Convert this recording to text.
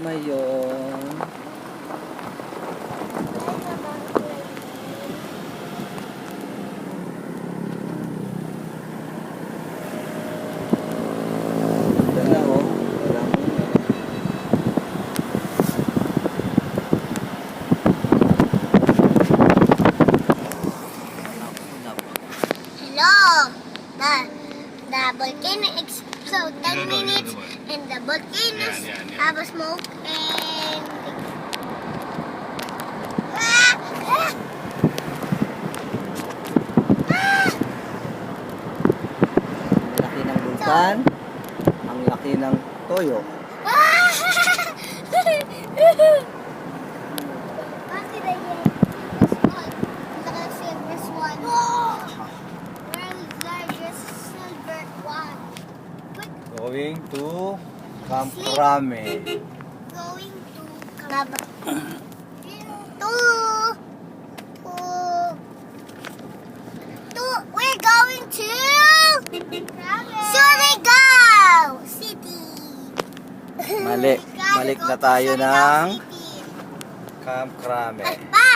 ngayon. Ganda na oh. Walang Hello! The volcano explode 10 minutes and the volcanoes have a smoke and... laki ng bulkan. Ang laki ng toyo. What did I get? This one. The silver one. World's largest silver one. Going to Camp Crame. Going to we're going to Surigao City. Balik na tayo ng Camp Crame. Bye!